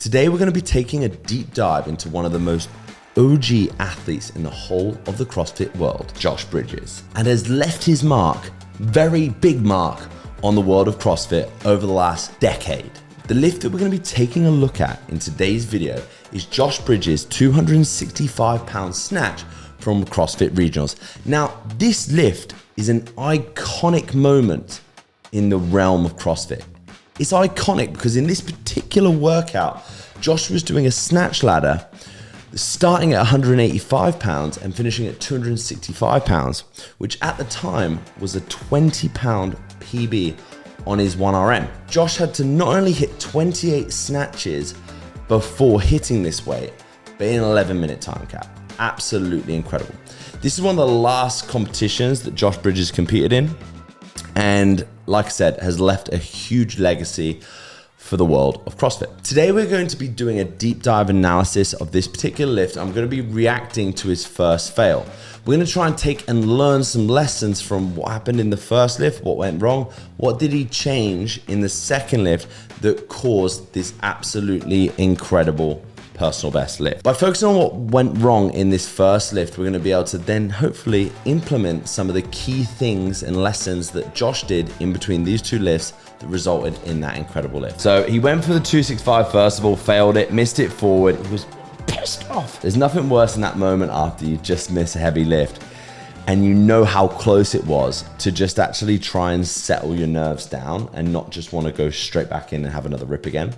Today we're going to be taking a deep dive into one of the most OG athletes in the whole of the CrossFit world, Josh Bridges, and has left his mark, very big mark, on the world of CrossFit over the last decade. The lift that we're going to be taking a look at in today's video is Josh Bridges' 265-pound snatch from CrossFit Regionals. Now, this lift is an iconic moment in the realm of CrossFit. It's iconic because in this particular workout, Josh was doing a snatch ladder starting at 185 pounds and finishing at 265 pounds, which at the time was a 20-pound PB on his 1RM. Josh had to not only hit 28 snatches before hitting this weight, but in an 11-minute time cap. Absolutely incredible. This is one of the last competitions that Josh Bridges competed in, and like I said, has left a huge legacy for the world of CrossFit. Today we're going to be doing a deep dive analysis of this particular lift. I'm going to be reacting to his first fail. We're going to try and take and learn some lessons from what happened in the first lift, what went wrong, what did he change in the second lift that caused this absolutely incredible personal best lift. By focusing on what went wrong in this first lift, we're going to be able to then hopefully implement some of the key things and lessons that Josh did in between these two lifts that resulted in that incredible lift. So he went for the 265 first of all, failed it, missed it forward. He was pissed off. There's nothing worse in that moment after you just miss a heavy lift and you know how close it was to just actually try and settle your nerves down and not just want to go straight back in and have another rip again.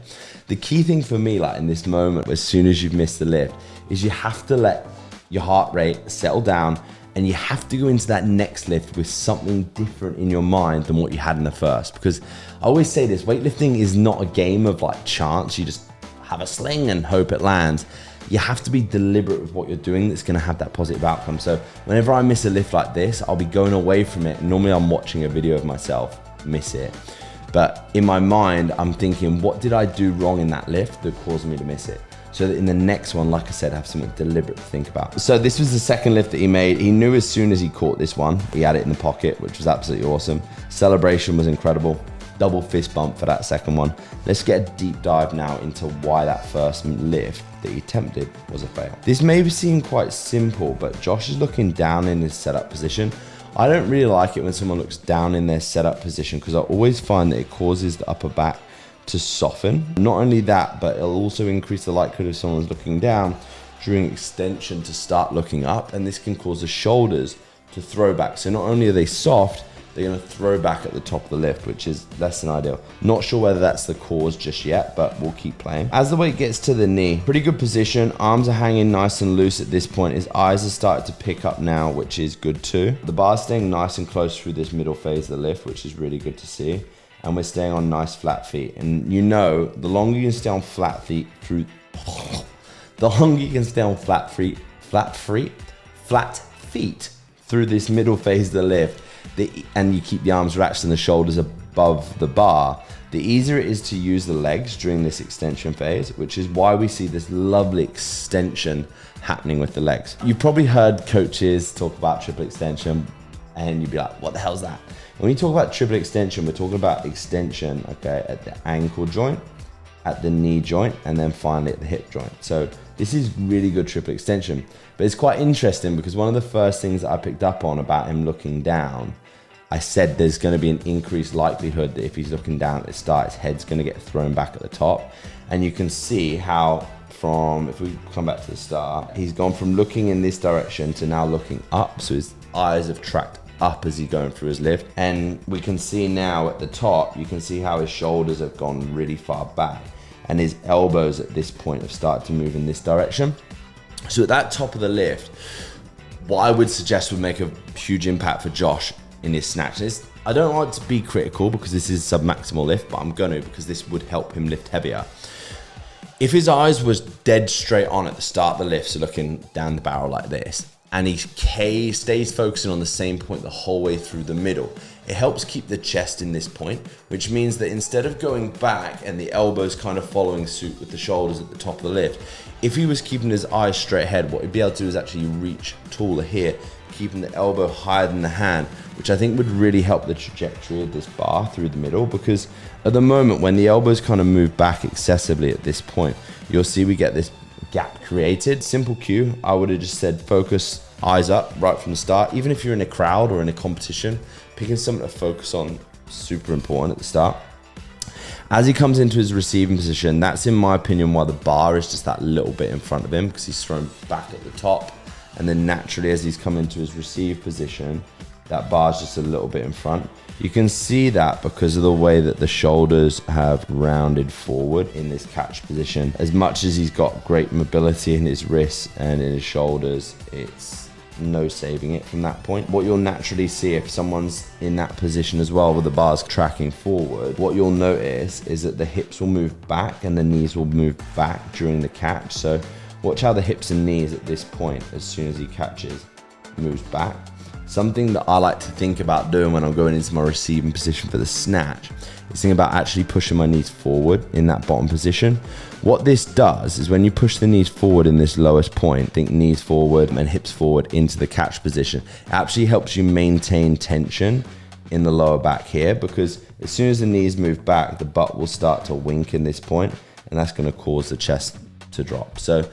The key thing for me, like in this moment, as soon as you've missed the lift, is you have to let your heart rate settle down and you have to go into that next lift with something different in your mind than what you had in the first. Because I always say this, weightlifting is not a game of like chance. You just have a sling and hope it lands. You have to be deliberate with what you're doing that's gonna have that positive outcome. So whenever I miss a lift like this, I'll be going away from it. Normally I'm watching a video of myself miss it. But in my mind, I'm thinking, what did I do wrong in that lift that caused me to miss it? So that in the next one, like I said, have something deliberate to think about. So this was the second lift that he made. He knew as soon as he caught this one, he had it in the pocket, which was absolutely awesome. Celebration was incredible. Double fist bump for that second one. Let's get a deep dive now into why that first lift that he attempted was a fail. This may seem quite simple, but Josh is looking down in his setup position. I don't really like it when someone looks down in their setup position because I always find that it causes the upper back to soften. Not only that, but it'll also increase the likelihood of someone's looking down during extension to start looking up, and this can cause the shoulders to throw back. So not only are they soft, they're going to throw back at the top of the lift, which is less than ideal. Not sure whether that's the cause just yet, but we'll keep playing. As the weight gets to the knee, pretty good position. Arms are hanging nice and loose at this point. His eyes are starting to pick up now, which is good too. The bar's staying nice and close through this middle phase of the lift, which is really good to see. And we're staying on nice flat feet. And you know, the longer you can stay on flat feet through, the longer you can stay on flat feet through this middle phase of the lift, and you keep the arms relaxed and the shoulders above the bar, the easier it is to use the legs during this extension phase, which is why we see this lovely extension happening with the legs. You've probably heard coaches talk about triple extension and you'd be like, what the hell's that? When you talk about triple extension, we're talking about extension, okay, at the ankle joint, at the knee joint, and then finally at the hip joint. So this is really good triple extension. But it's quite interesting because one of the first things that I picked up on about him looking down, I said there's going to be an increased likelihood that if he's looking down at the start, his head's going to get thrown back at the top. And you can see how if we come back to the start, he's gone from looking in this direction to now looking up. So his eyes have tracked up as he's going through his lift. And we can see now at the top, you can see how his shoulders have gone really far back and his elbows at this point have started to move in this direction. So at that top of the lift, what I would suggest would make a huge impact for Josh in his snatch is, I don't like to be critical because this is submaximal lift, but I'm going to because this would help him lift heavier. If his eyes was dead straight on at the start of the lift, so looking down the barrel like this, and he stays focusing on the same point the whole way through the middle, it helps keep the chest in this point, which means that instead of going back and the elbows kind of following suit with the shoulders at the top of the lift, if he was keeping his eyes straight ahead, what he'd be able to do is actually reach taller here, keeping the elbow higher than the hand, which I think would really help the trajectory of this bar through the middle, because at the moment when the elbows kind of move back excessively at this point, you'll see we get this gap created. Simple cue, I would have just said focus, eyes up right from the start. Even if you're in a crowd or in a competition, picking something to focus on, super important at the start. As he comes into his receiving position, that's in my opinion why the bar is just that little bit in front of him, because he's thrown back at the top. And then naturally, as he's come into his receive position, that bar's just a little bit in front. You can see that because of the way that the shoulders have rounded forward in this catch position. As much as he's got great mobility in his wrists and in his shoulders, it's no saving it from that point. What you'll naturally see if someone's in that position as well with the bars tracking forward, what you'll notice is that the hips will move back and the knees will move back during the catch. So watch how the hips and knees at this point, as soon as he catches, moves back. Something that I like to think about doing when I'm going into my receiving position for the snatch is think about actually pushing my knees forward in that bottom position. What this does is when you push the knees forward in this lowest point, think knees forward and hips forward into the catch position, it actually helps you maintain tension in the lower back here, because as soon as the knees move back, the butt will start to wink in this point, and that's going to cause the chest to drop. So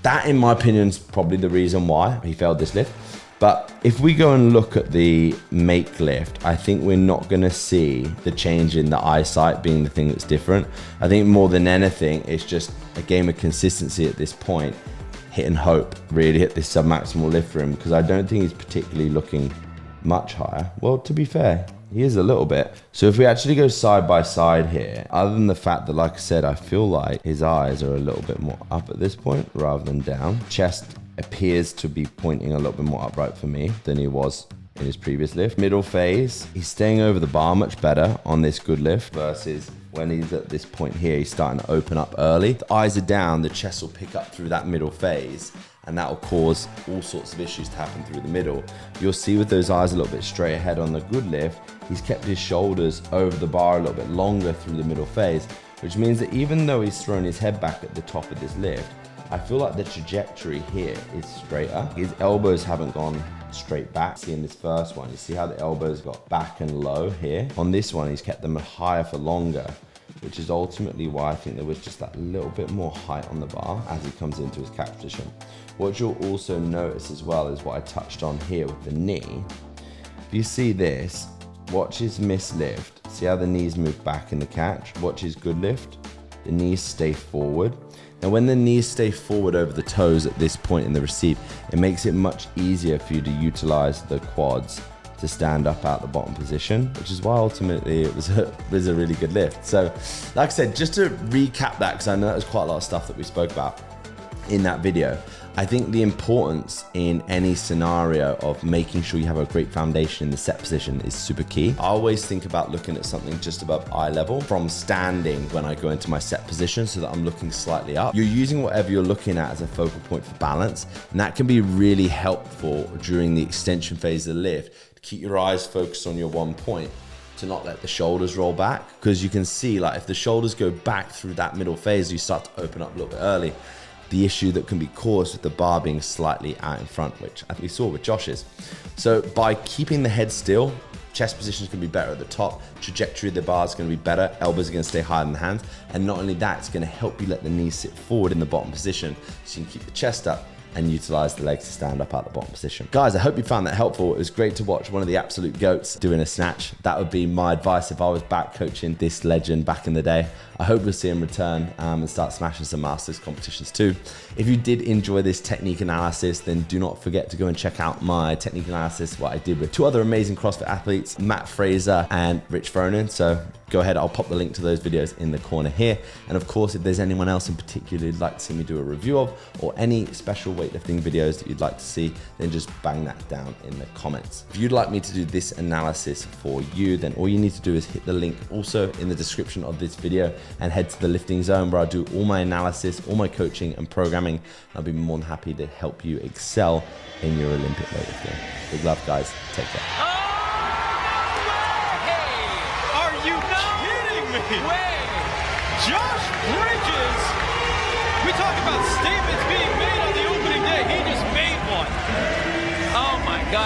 that, in my opinion, is probably the reason why he failed this lift. But if we go and look at the make lift, I think we're not going to see the change in the eyesight being the thing that's different. I think more than anything, it's just a game of consistency at this point. Hit and hope, really hit this submaximal lift for him, because I don't think he's particularly looking much higher. Well, to be fair, he is a little bit. So if we actually go side by side here, other than the fact that, like I said, I feel like his eyes are a little bit more up at this point rather than down. Chest appears to be pointing a little bit more upright for me than he was in his previous lift. Middle phase, he's staying over the bar much better on this good lift versus when he's at this point here, he's starting to open up early. The eyes are down, the chest will pick up through that middle phase, and that will cause all sorts of issues to happen through the middle. You'll see with those eyes a little bit straight ahead on the good lift, he's kept his shoulders over the bar a little bit longer through the middle phase, which means that even though he's thrown his head back at the top of this lift, I feel like the trajectory here is straighter. His elbows haven't gone straight back. See in this first one, you see how the elbows got back and low here? On this one, he's kept them higher for longer, which is ultimately why I think there was just that little bit more height on the bar as he comes into his catch position. What you'll also notice as well is what I touched on here with the knee. If you see this, watch his miss lift. See how the knees move back in the catch? Watch his good lift. The knees stay forward. Now, when the knees stay forward over the toes at this point in the receive, it makes it much easier for you to utilize the quads to stand up out the bottom position, which is why ultimately it was a really good lift. So, like I said, just to recap that, because I know there's quite a lot of stuff that we spoke about in that video. I think the importance in any scenario of making sure you have a great foundation in the set position is super key. I always think about looking at something just above eye level from standing when I go into my set position so that I'm looking slightly up. You're using whatever you're looking at as a focal point for balance, and that can be really helpful during the extension phase of the lift to keep your eyes focused on your one point, to not let the shoulders roll back, because you can see, like, if the shoulders go back through that middle phase, you start to open up a little bit early. The issue that can be caused with the bar being slightly out in front, which I think we saw with Josh's. So by keeping the head still, chest position is going to be better at the top, trajectory of the bar is going to be better, elbows are going to stay higher than the hands, and not only that, it's going to help you let the knees sit forward in the bottom position so you can keep the chest up and utilize the legs to stand up at the bottom position. Guys, I hope you found that helpful. It was great to watch one of the absolute goats doing a snatch. That would be my advice if I was back coaching this legend back in the day. I hope we'll see him return and start smashing some masters competitions too. If you did enjoy this technique analysis, then do not forget to go and check out my technique analysis, what I did with two other amazing CrossFit athletes, Matt Fraser and Rich Fronin. So go ahead, I'll pop the link to those videos in the corner here. And of course, if there's anyone else in particular you'd like to see me do a review of, or any special weightlifting videos that you'd like to see, then just bang that down in the comments. If you'd like me to do this analysis for you, then all you need to do is hit the link also in the description of this video and head to the lifting zone, where I do all my analysis, all my coaching and programming. I'll be more than happy to help you excel in your Olympic weightlifting. Big love, guys. Take care. Are you kidding me? Way! Josh Bridges! We talk about statements being made on the opening day. He just made one. Oh my God.